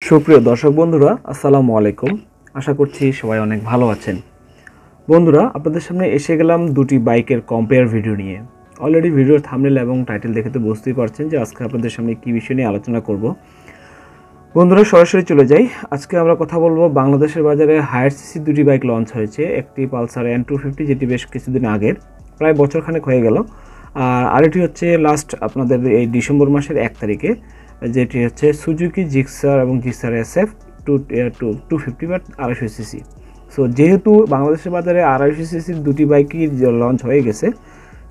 সুপ্রিয় দর্শক বন্ধুরা, আসসালামু আলাইকুম। আশা করছি সবাই অনেক ভালো আছেন। বন্ধুরা, আপনাদের সামনে এসে গেলাম দুটি বাইকের কম্পেয়ার ভিডিও নিয়ে। অলরেডি ভিডিওর থাম্বনেল এবং টাইটেল দেখে তো বুঝতেই পারছেন যে আজকে আপনাদের সামনে কী বিষয় নিয়ে আলোচনা করব। বন্ধুরা, সরাসরি চলে যাই। আজকে আমরা কথা বলবো বাংলাদেশের বাজারে হায়ার সিসি দুটি বাইক লঞ্চ হয়েছে। একটি পালসার N250, যেটি বেশ কিছুদিন আগের, প্রায় বছরখানেক হয়ে গেল। আর আরেকটি হচ্ছে লাস্ট আপনাদের এই ডিসেম্বর মাসের 1 তারিখে, যেটি হচ্ছে সুজুকি জিক্সার এবং জিক্সার SF 250 বা 250 সিসি। সো যেহেতু বাংলাদেশের বাজারে 250 সিসির দুটি বাইকই লঞ্চ হয়ে গেছে,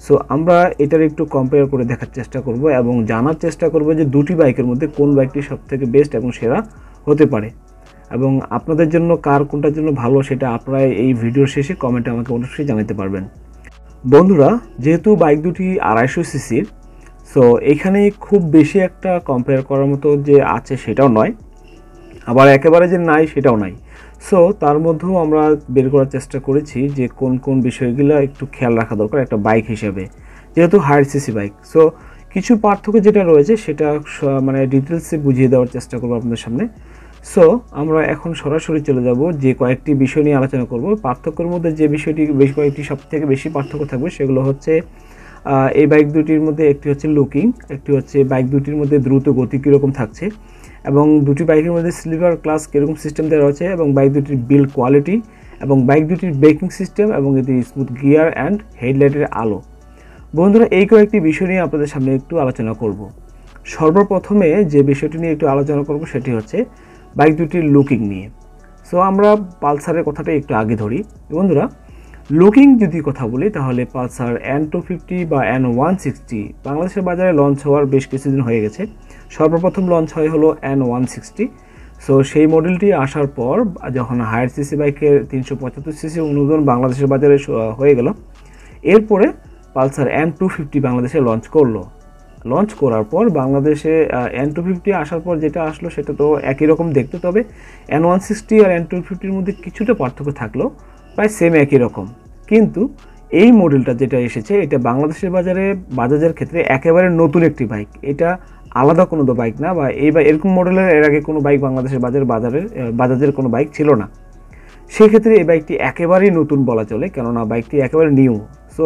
সো আমরা এটার একটু কম্পেয়ার করে দেখার চেষ্টা করব এবং জানার চেষ্টা করব যে দুটি বাইকের মধ্যে কোন বাইকটি সবথেকে বেস্ট এবং সেরা হতে পারে, এবং আপনাদের জন্য কার কোনটার জন্য ভালো সেটা আপনারা এই ভিডিওর শেষে কমেন্টে আমাকে অবশ্যই জানাতে পারবেন। বন্ধুরা, যেহেতু বাইক দুটি 250 সিসির, সো এখানে খুব বেশি একটা কম্পেয়ার করার মতো যে আছে সেটাও নয়, আবার একেবারে যে নাই সেটাও নাই। সো তার মধ্যেও আমরা বের করার চেষ্টা করেছি যে কোন কোন বিষয়গুলো একটু খেয়াল রাখা দরকার একটা বাইক হিসেবে, যেহেতু হায়ার সিসি বাইক। সো কিছু পার্থক্য যেটা রয়েছে সেটা মানে ডিটেলসে বুঝিয়ে দেওয়ার চেষ্টা করবো আপনাদের সামনে। সো আমরা এখন সরাসরি চলে যাব যে কয়েকটি বিষয় নিয়ে আলোচনা করব। পার্থক্যের মধ্যে যে বিষয়টি বেশ কয়েকটি সবথেকে বেশি পার্থক্য থাকবে সেগুলো হচ্ছে এই বাইক দুটির মধ্যে একটি হচ্ছে লুকিং, একটি হচ্ছে বাইক দুটির মধ্যে দ্রুত গতি কীরকম থাকছে, এবং দুটি বাইকের মধ্যে স্লিপার ক্লাস কীরকম সিস্টেম দেওয়া রয়েছে, এবং বাইক দুটির বিল্ড কোয়ালিটি, এবং বাইক দুটির ব্রেকিং সিস্টেম, এবং এটি স্মুথ গিয়ার অ্যান্ড হেডলাইটের আলো। বন্ধুরা, এই কয়েকটি বিষয় নিয়ে আপনাদের সামনে একটু আলোচনা করব। সর্বপ্রথমে যে বিষয়টি নিয়ে একটু আলোচনা করব সেটি হচ্ছে বাইক দুটির লুকিং নিয়ে। সো আমরা পালসারের কথাটা একটু আগে ধরি। বন্ধুরা, লুকিং যদি কথা বলি তাহলে পালসার N250 বা N160 বাংলাদেশের বাজারে লঞ্চ হওয়ার বেশ কিছুদিন হয়ে গেছে। সর্বপ্রথম লঞ্চ হলো N160। সো সেই মডেলটি আসার পর যখন হায়ার সিসি বাইকের 375 সিসি অনুমোদন বাংলাদেশের বাজারে হয়ে গেল, এরপরে পালসার N250 বাংলাদেশে লঞ্চ করার পর বাংলাদেশে N250 আসার পর যেটা আসলো সেটা তো একই রকম দেখতে, তবে N160 আর N250-র মধ্যে কিছুটা পার্থক্য থাকলেও প্রায় সেম একই রকম। কিন্তু এই মডেলটা যেটা এসেছে এটা বাংলাদেশের বাজারে বাজাজের ক্ষেত্রে একেবারে নতুন একটি বাইক। এটা আলাদা কোনো বাইক না, বা এরকম মডেলের এর আগে কোনো বাইক বাংলাদেশের বাজাজের কোনো বাইক ছিল না। সেক্ষেত্রে এই বাইকটি একেবারেই নতুন বলা চলে, কেননা বাইকটি একেবারে নিউ। সো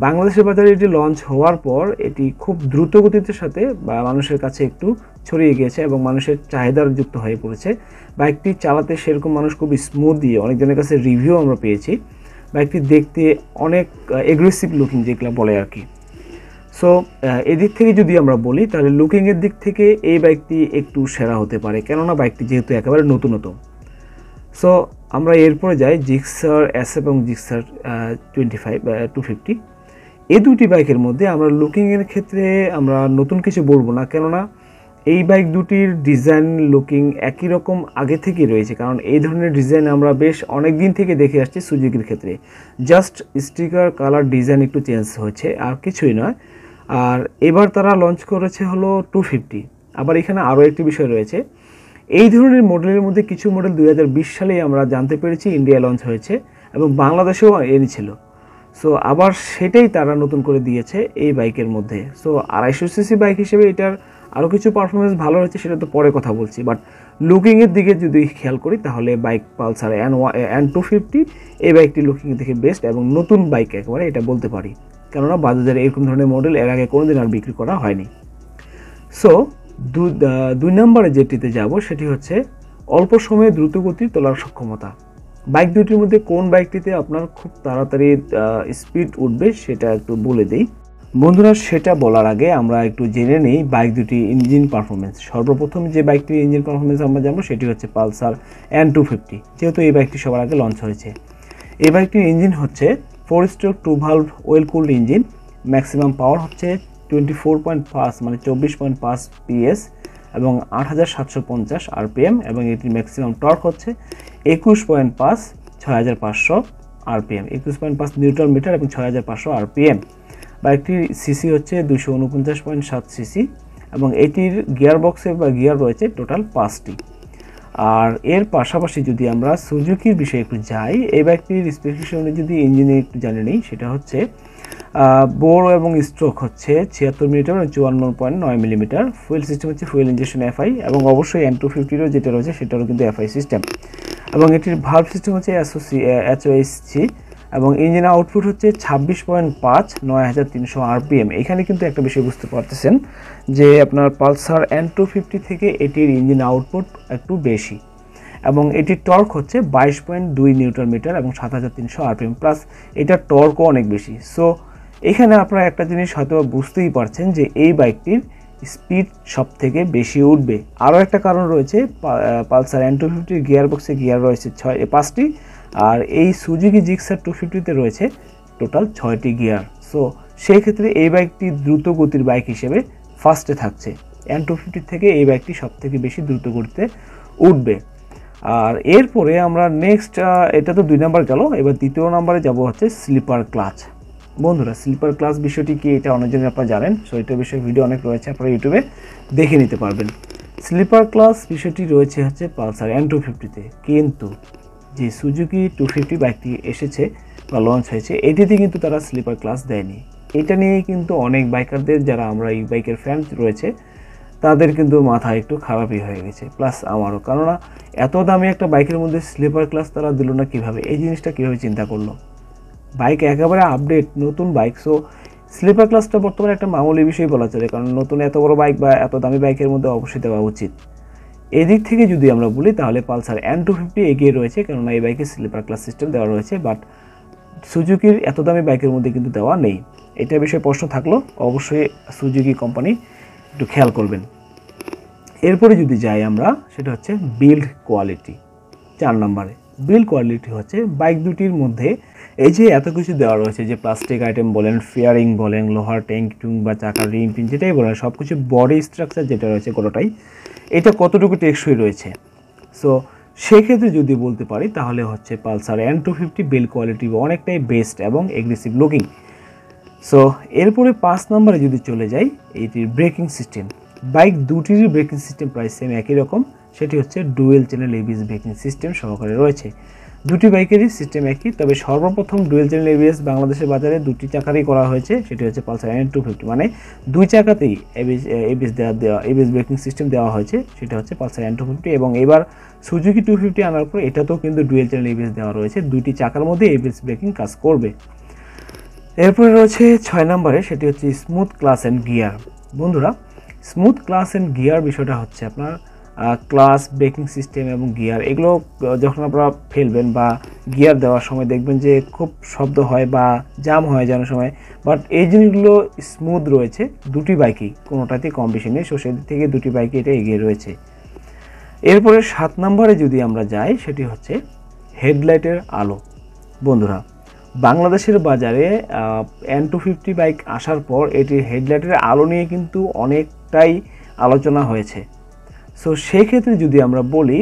বাংলাদেশের বাজারে এটি লঞ্চ হওয়ার পর এটি খুব দ্রুত গতির সাথে মানুষের কাছে একটু ছড়িয়ে গিয়েছে এবং মানুষের চাহিদার যুক্ত হয়ে পড়েছে। বাইকটি চালাতে সেরকম মানুষ খুব স্মুথ দিয়ে অনেকজনের কাছে রিভিউ আমরা পেয়েছি। বাইকটি দেখতে অনেক এগ্রেসিভ লুকিং যেগুলো বলে আর কি। সো এদিক থেকে যদি আমরা বলি তাহলে লুকিংয়ের দিক থেকে এই বাইকটি একটু সেরা হতে পারে, কেননা বাইকটি যেহেতু একেবারে নতুন। সো আমরা এরপরে যাই জিক্সার SF এবং জিক্সার 250। এই দুটি বাইকের মধ্যে আমরা লুকিংয়ের ক্ষেত্রে আমরা নতুন কিছু বলবো না, কেননা এই বাইক দুটির ডিজাইন লুকিং একই রকম আগে থেকেই রয়েছে। কারণ এই ধরনের ডিজাইন আমরা বেশ অনেক দিন থেকে দেখে আসছি সুজুকির ক্ষেত্রে। জাস্ট স্টিকার কালার ডিজাইন একটু চেঞ্জ হয়েছে, আর কিছুই নয়। আর এবার তারা লঞ্চ করেছে হলো 250। আবার এখানে আরও একটি বিষয় রয়েছে, এই ধরনের মডেলের মধ্যে কিছু মডেল 2020 সালেই আমরা জানতে পেরেছি ইন্ডিয়া লঞ্চ হয়েছে এবং বাংলাদেশেও এনেছিল। সো আবার সেটাই তারা নতুন করে দিয়েছে এই বাইকের মধ্যে। সো 250 সিসি বাইক হিসেবে এটার আরও কিছু পারফরমেন্স ভালো হয়েছে, সেটা তো পরে কথা বলছি। বাট লুকিংয়ের দিকে যদি খেয়াল করি তাহলে বাইক পালসার N250 এই বাইকটি লুকিং থেকে বেস্ট এবং নতুন বাইক একেবারে এটা বলতে পারি, কেননা বাজাজের এরকম ধরনের মডেল এর আগে কোনোদিন আর বিক্রি করা হয়নি। সো দুই নম্বরে যেটিতে যাব সেটি হচ্ছে অল্প সময়ে দ্রুত গতি তোলার সক্ষমতা। বাইক দুটির মধ্যে কোন বাইকটিতে আপনার খুব তাড়াতাড়ি স্পিড উঠবে সেটা একটু বলে দিই। বন্ধুরা, সেটা বলার আগে আমরা একটু জেনে নিই বাইক দুটি ইঞ্জিন পারফরমেন্স। সর্বপ্রথম যে বাইকটির ইঞ্জিন পারফরমেন্স আমরা জানবো সেটি হচ্ছে পালসার N250, যেহেতু এই বাইকটি সবার আগে লঞ্চ হয়েছে। এই বাইকটির ইঞ্জিন হচ্ছে 4 stroke 2 valve well cooled engine. Maximum power হচ্ছে 24.5 মানে 24.5 PS এবং 8750 RPM, এবং এটির ম্যাক্সিমাম টর্ক হচ্ছে 21.5 6500 RPM, 21.5 নিউটন মিটার এবং 6500 RPM। বাইকটির সিসি হচ্ছে 249.7 সিসি, এবং এটির গিয়ার বক্সে বা গিয়ার রয়েছে টোটাল 5টি। আর এর পাশাপাশি যদি আমরা সুজুকির বিষয়ে একটু যাই, এই বাইকটির স্পেসিফিকেশনে যদি ইঞ্জিনে একটু জানে নিই, সেটা হচ্ছে বোর এবং স্ট্রোক হচ্ছে 76 মিলিমিটার 54.9 মিলিমিটার। ফুয়েল সিস্টেম হচ্ছে ফুয়েল ইঞ্জেকশন এফআই, এবং অবশ্যই N250 যেটা রয়েছে সেটারও কিন্তু এফআই সিস্টেম, এবং এটির ভালভ সিস্টেম হচ্ছে HOSC, এবং ইঞ্জিন আউটপুট হচ্ছে 26.5 9300 আরপিএম। এখানে কিন্তু একটা বিষয় বুঝতে পারতেছেন যে আপনার পালসার N250 থেকে এটির ইঞ্জিন আউটপুট একটু বেশি, এবং এটির টর্ক হচ্ছে 22.2 নিউটন মিটার এবং 7300 আরপিএম, প্লাস এটার টর্কও অনেক বেশি। সো এখানে আপনারা একটা জিনিস হয়তো বুঝতেই পারছেন যে এই বাইকটির স্পিড সব থেকে বেশি উঠবে। আরও একটা কারণ রয়েছে, পালসার N250 গিয়ার বক্সে গিয়ার রয়েছে 5টি, আর এই সুজুকি জিক্সার 250-তে রয়েছে টোটাল 6টি গিয়ার। সো সেই ক্ষেত্রে এই বাইকটি দ্রুত গতির বাইক হিসেবে ফার্স্টে থাকছে। N250 থেকে এই বাইকটি সব থেকে বেশি দ্রুত গতিতে উঠবে। আর এরপরে আমরা নেক্সট, এটা তো 2 নাম্বার গেল, এবার দ্বিতীয় নাম্বারে যাব হচ্ছে স্লিপার ক্লাচ। বন্ধুরা, স্লিপার ক্লাচ বিষয়টি কি এটা অনেকজনই আপনারা জানেন, সো এটার বিষয়ে ভিডিও অনেক রয়েছে, আপনারা ইউটিউবে দেখে নিতে পারবেন। স্লিপার ক্লাচ বিষয়টি রয়েছে হচ্ছে পালসার N250-তে, কিন্তু যে সুজুকি 250 বাইকটি এসেছে বা লঞ্চ হয়েছে এটিতে কিন্তু তারা স্লিপার ক্লাচ দেয়নি। এটা নিয়েই কিন্তু অনেক বাইকারদের, যারা আমরা এই বাইকের ফ্যান রয়েছে, তাদের কিন্তু মাথা একটু খারাপই হয়ে গেছে, প্লাস আমারও। কেননা এত দামি একটা বাইকের মধ্যে স্লিপার ক্লাচ তারা দিল না কীভাবে, এই জিনিসটা কীভাবে চিন্তা করলো? বাইক একেবারে আপডেট, নতুন বাইক, সো স্লিপার ক্লাচটা বর্তমানে একটা মামুলি বিষয় বলা চলে, কারণ নতুন এত বড় বাইক বা এত দামি বাইকের মধ্যে অবশ্যই দেওয়া উচিত। এদিক থেকে যদি আমরা বলি তাহলে পালসার N250 এগিয়ে রয়েছে, কেননা এই বাইকে স্লিপার ক্লাচ সিস্টেম দেওয়া রয়েছে, বাট সুজুকির এত দামি বাইকের মধ্যে কিন্তু দেওয়া নেই। এটা বিষয়ে প্রশ্ন থাকলো, অবশ্যই সুজুকি কোম্পানি একটু খেয়াল করবেন। এরপরে যদি যাই আমরা, সেটা হচ্ছে বিল্ড কোয়ালিটি। 4 নম্বরে বিল্ড কোয়ালিটি হচ্ছে বাইক দুটির মধ্যে এই যে এত কিছু দেওয়া রয়েছে, যে প্লাস্টিক আইটেম বলেন, ফেয়ারিং বলেন, লোহার ট্যাঙ্ক টুং বা চাকার রিং টিন যেটাই বলেন, সব কিছু বডি স্ট্রাকচার যেটা রয়েছে গোটাটাই, এটা কতটুকু টেকসই রয়েছে। সো সেক্ষেত্রে যদি বলতে পারি তাহলে হচ্ছে পালসার N250 বিল্ড কোয়ালিটি অনেকটাই বেস্ট এবং এগ্রেসিভ লুকিং। সো এরপরে 5 নম্বরে যদি চলে যাই, এটির ব্রেকিং সিস্টেম। বাইক দুটির ব্রেকিং সিস্টেম প্রায় সেম একই রকম, সেটি হচ্ছে dual channel ABS braking system সহকারে রয়েছে। দুটি বাইকেরই সিস্টেম একই, তবে সর্বপ্রথম ডুয়েল চ্যানেল ABS বাংলাদেশের বাজারে দুটি চাকারই করা হয়েছে, সেটি হচ্ছে পালসার N250, মানে দুই চাকাতেই ABS ব্রেকিং সিস্টেম দেওয়া হয়েছে, সেটা হচ্ছে পালসার N250। এবং এবার সুজুকি 250 আনার পর এটাতেও কিন্তু ডুয়েল চ্যানেল ABS দেওয়া রয়েছে, দুইটি চাকার মধ্যে ABS ব্রেকিং কাজ করবে। এরপরে রয়েছে 6 নম্বরে, সেটি হচ্ছে স্মুথ ক্লাচ অ্যান্ড গিয়ার। বন্ধুরা, স্মুথ ক্লাচ অ্যান্ড গিয়ার বিষয়টা হচ্ছে আপনার ক্লাচ, ব্রেকিং সিস্টেম এবং গিয়ার, এগুলো যখন আপনারা ফেলবেন বা গিয়ার দেওয়ার সময় দেখবেন যে খুব শব্দ হয় বা জাম হয় যেন সময়, বাট এই জিনিসগুলো স্মুথ রয়েছে দুটি বাইকই, কোনোটাতেই কম বেশি নেই। সো সেদিক থেকে দুটি বাইকই এটা এগিয়ে রয়েছে। এরপরে 7 নম্বরে যদি আমরা যাই, সেটি হচ্ছে হেডলাইটের আলো। বন্ধুরা, বাংলাদেশের বাজারে N250 বাইক আসার পর এটির হেডলাইটের আলো নিয়ে কিন্তু অনেকটাই আলোচনা হয়েছে। সো সেক্ষেত্রে যদি আমরা বলি,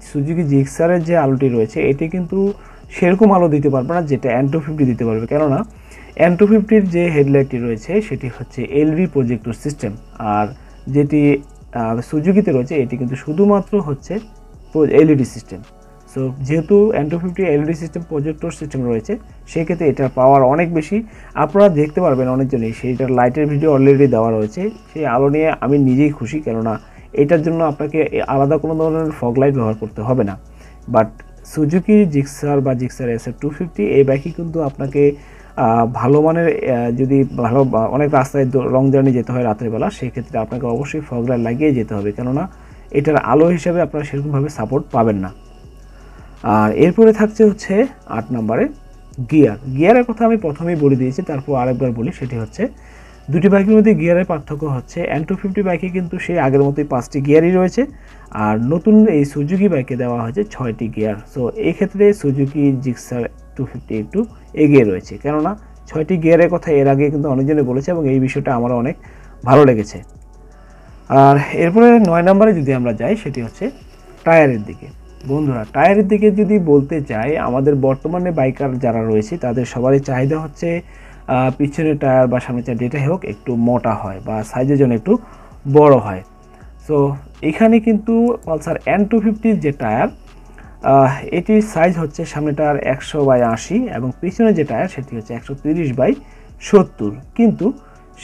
সুজুকি জিক্সারের যে আলোটি রয়েছে এটি কিন্তু সেরকম আলো দিতে পারবে না যেটা N250 দিতে পারবে, কেননা N250-র যে হেডলাইটটি রয়েছে সেটি হচ্ছে LV প্রজেক্টর সিস্টেম, আর যেটি সুজুকিতে রয়েছে এটি কিন্তু শুধুমাত্র হচ্ছে LED সিস্টেম। সো যেহেতু N250 LED system projector system রয়েছে, সেক্ষেত্রে এটার পাওয়ার অনেক বেশি। আপনারা দেখতে পারবেন অনেকজনই, সেইটার লাইটের ভিডিও অলরেডি দেওয়া রয়েছে। সেই আলো নিয়ে আমি নিজেই খুশি, কেননা এটার জন্য আপনাকে আলাদা কোনো ধরনের ফগ লাইট ব্যবহার করতে হবে না। বাট সুজুকি জিক্সার বা জিক্সার SF250 এই বাইকই কিন্তু আপনাকে ভালো মানের, যদি ভালো অনেক রাস্তায় লং জার্নি যেতে হয় রাতের বেলা, সেক্ষেত্রে আপনাকে অবশ্যই ফগ লাইট লাগিয়ে যেতে হবে, কেননা এটার আলো হিসাবে আপনারা সেরকমভাবে সাপোর্ট পাবেন না। আর এরপরে থাকছে হচ্ছে 8 নম্বরে গিয়ারের কথা আমি প্রথমেই বলে দিয়েছি, তারপর আরেকবার বলি, সেটি হচ্ছে দুটি বাইকের মধ্যে গিয়ারের পার্থক্য হচ্ছে N250 বাইকে কিন্তু সেই আগের মতোই 5টি গিয়ারই রয়েছে, আর নতুন এই সুজুকি বাইকে দেওয়া হয়েছে 6টি গিয়ার। সো এই ক্ষেত্রে সুজুকি জিক্সার 250 একটু এগিয়ে রয়েছে, কেননা 6টি গিয়ারের কথা এর আগে কিন্তু অনেকজনে বলেছে এবং এই বিষয়টা আমারও অনেক ভালো লেগেছে। আর এরপরে 9 নম্বরে যদি আমরা যাই, সেটি হচ্ছে টায়ারের দিকে। বন্ধুরা, টায়ারের দিকে যদি বলতে চাই, আমাদের বর্তমানে বাইকার যারা রয়েছে তাদের সবারই চাহিদা হচ্ছে পিছনের টায়ার বা সামনের টায়ার যেটাই হোক একটু মোটা হয় বা সাইজের জন্য একটু বড় হয়। সো এখানে কিন্তু পালসার N250 যে টায়ার, এটির সাইজ হচ্ছে সামনের টায়ার 100/80 এবং পিছনের যে টায়ার সেটি হচ্ছে 130/60। 70, কিন্তু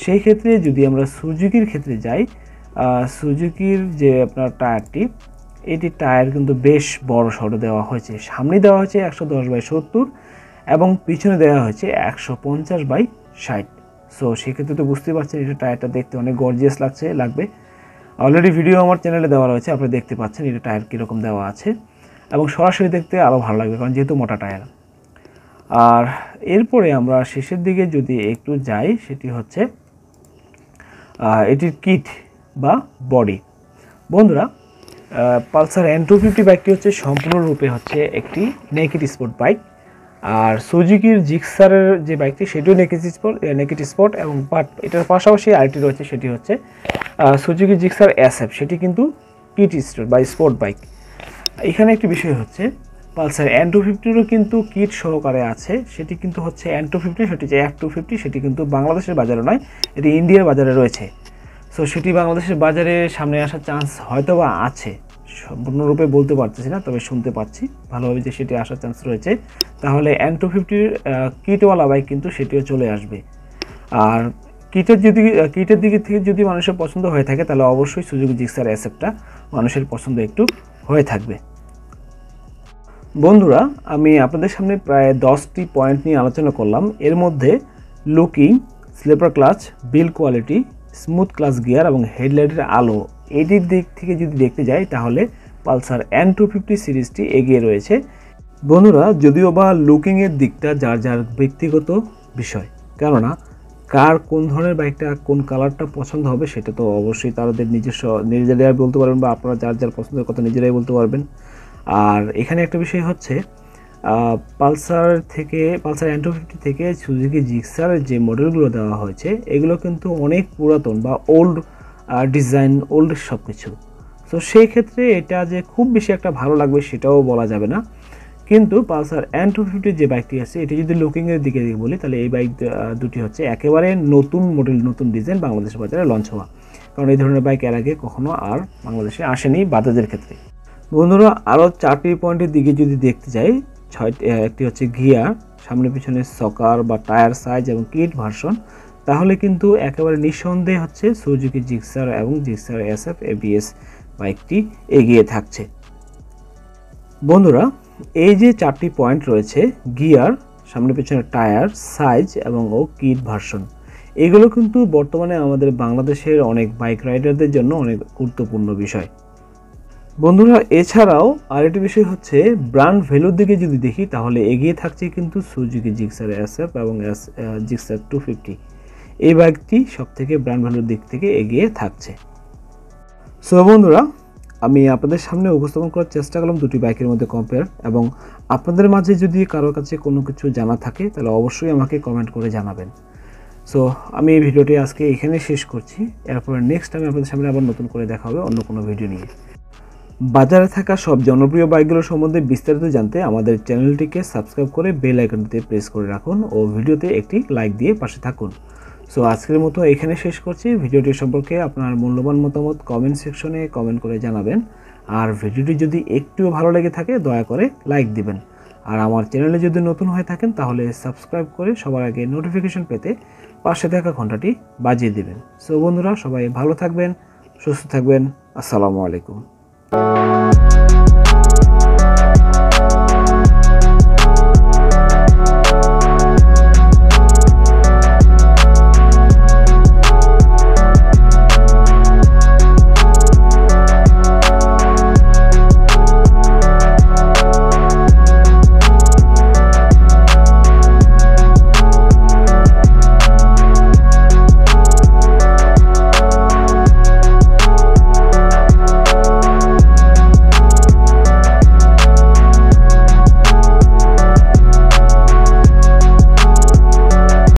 সেই ক্ষেত্রে যদি আমরা সুজুকির ক্ষেত্রে যাই, সুজুকির যে আপনার টায়ারটি, এটি টায়ার কিন্তু বেশ বড় সড়ো দেওয়া হয়েছে। সামনে দেওয়া হয়েছে 110/70 এবং পিছনে দেওয়া হয়েছে 150/60। সো সেক্ষেত্রে তো বুঝতে পারছেন এটা টায়ারটা দেখতে অনেক গর্জিয়াস লাগবে। অলরেডি ভিডিও আমার চ্যানেলে দেওয়া রয়েছে, আপনি দেখতে পাচ্ছেন এটা টায়ার কীরকম দেওয়া আছে, এবং সরাসরি দেখতে আরও ভালো লাগবে কারণ যেহেতু মোটা টায়ার। আর এরপরে আমরা শেষের দিকে যদি একটু যাই, সেটি হচ্ছে এটির কিট বা বডি। বন্ধুরা, পালসার N250 বাইকটি হচ্ছে সম্পূর্ণরূপে হচ্ছে একটি নেকেড স্পোর্ট বাইক। আর সুজুকির জিক্সারের যে বাইকটি সেটিও নেকেড স্পোর্ট, এবং বাট এটার পাশাপাশি আরেকটি রয়েছে, সেটি হচ্ছে সুজুকি জিক্সার SF, সেটি কিন্তু কিট স্পোর্ট বা স্পোর্ট বাইক। এখানে একটি বিষয় হচ্ছে পালসার N250-রও কিন্তু কিট সহকারে আছে, সেটি কিন্তু হচ্ছে N250, সেটি হচ্ছে F250, সেটি কিন্তু বাংলাদেশের বাজারে নয়, এটি ইন্ডিয়ার বাজারে রয়েছে। সো সেটি বাংলাদেশের বাজারে সামনে আসার চান্স হয়তো বা আছে, সম্পূর্ণরূপে বলতে পারতেছি না, তবে শুনতে পাচ্ছি ভালোভাবে যে সেটি আসার চান্স রয়েছে। তাহলে N250-র কিটওয়ালা বাইক কিন্তু সেটিও চলে আসবে। আর কিটের দিকে থেকে যদি মানুষের পছন্দ হয়ে থাকে, তাহলে অবশ্যই সুজুকি জিক্সার SF-টা মানুষের পছন্দ একটু হয়ে থাকবে। বন্ধুরা, আমি আপনাদের সামনে প্রায় 10টি পয়েন্ট নিয়ে আলোচনা করলাম। এর মধ্যে looking, slipper clutch, build quality, smooth clutch gear এবং হেডলাইটের আলো, এটির দিক থেকে যদি দেখতে যাই তাহলে পালসার N250 সিরিজটি এগিয়ে রয়েছে। বন্ধুরা, যদিও বা লুকিংয়ের দিকটা যার যার ব্যক্তিগত বিষয়, কেননা কার কোন ধরনের বাইকটা কোন কালারটা পছন্দ হবে সেটা তো অবশ্যই তাদের নিজেরাই বলতে পারবেন, বা আপনারা যার যার পছন্দের কথা নিজেরাই বলতে পারবেন। আর এখানে একটা বিষয় হচ্ছে পালসার N250 থেকে সুজুকি জিক্সারের যে মডেলগুলো দেওয়া হয়েছে, এগুলো কিন্তু অনেক পুরাতন বা ওল্ড ডিজাইন, ওল্ড সব কিছু। সো সেই ক্ষেত্রে এটা যে খুব বেশি একটা ভালো লাগবে সেটাও বলা যাবে না। কিন্তু পালসার N250 যে বাইকটি আছে, এটি যদি লুকিংয়ের দিকে বলি, তাহলে এই বাইক দুটি হচ্ছে একেবারে নতুন মডেল, নতুন ডিজাইন, বাংলাদেশের বাজারে লঞ্চ হওয়া, কারণ এই ধরনের বাইক এর আগে কখনো আর বাংলাদেশে আসেনি বাজাজের ক্ষেত্রে। বন্ধুরা, আরও 4টি পয়েন্টের দিকে যদি দেখতে যাই, একটি হচ্ছে গিয়ার, সামনে পিছনে সকার বা টায়ার সাইজ এবং কিট ভার্সন, তাহলে কিন্তু একেবারে নিঃসন্দেহে হচ্ছে সুজুকি জিক্সার এবং জিক্সার SF ABS বাইকটি এগিয়ে থাকছে। বন্ধুরা, এই যে 4টি পয়েন্ট রয়েছে, গিয়ার, সামনে পিছনে টায়ার সাইজ এবং কিট ভার্সন, এগুলো কিন্তু বর্তমানে আমাদের বাংলাদেশের অনেক বাইক রাইডারদের জন্য অনেক গুরুত্বপূর্ণ বিষয়। বন্ধুরা, এছাড়াও আরেকটি বিষয় হচ্ছে ব্র্যান্ড ভ্যালুর দিকে যদি দেখি, তাহলে এগিয়ে থাকছে কিন্তু সুজুকি জিক্সার SF এবং জিক্সার 250। এই বাইকটি সব থেকে ব্র্যান্ড ভ্যালুর দিক থেকে এগিয়ে থাকছে। সো বন্ধুরা, আমি আপনাদের সামনে উপস্থাপন করার চেষ্টা করলাম দুটি বাইকের মধ্যে কম্পেয়ার, এবং আপনাদের মাঝে যদি কারোর কাছে কোনো কিছু জানা থাকে তাহলে অবশ্যই আমাকে কমেন্ট করে জানাবেন। সো আমি এই ভিডিওটি আজকে এখানে শেষ করছি। এরপরে নেক্সট টাইম আপনাদের সামনে আবার নতুন করে দেখা হবে অন্য কোনো ভিডিও নিয়ে। বাজারে থাকা সব জনপ্রিয় বাইকগুলোর সম্বন্ধে বিস্তারিত জানতে আমাদের চ্যানেলটিকে সাবস্ক্রাইব করে বেল আইকনটিতে প্রেস করে রাখুন ও ভিডিওতে একটি লাইক দিয়ে পাশে থাকুন। সো আজকের মতো এখানে শেষ করছি। ভিডিওটি সম্পর্কে আপনার মূল্যবান মতামত কমেন্ট সেকশনে কমেন্ট করে জানাবেন। আর ভিডিওটি যদি একটুও ভালো লেগে থাকে দয়া করে লাইক দিবেন। আর আমার চ্যানেলে যদি নতুন হয়ে থাকেন তাহলে সাবস্ক্রাইব করে সবার আগে নোটিফিকেশন পেতে পাশে থাকা ঘন্টাটি বাজিয়ে দিবেন। সো বন্ধুরা, সবাই ভালো থাকবেন, সুস্থ থাকবেন। আসসালামু আলাইকুম।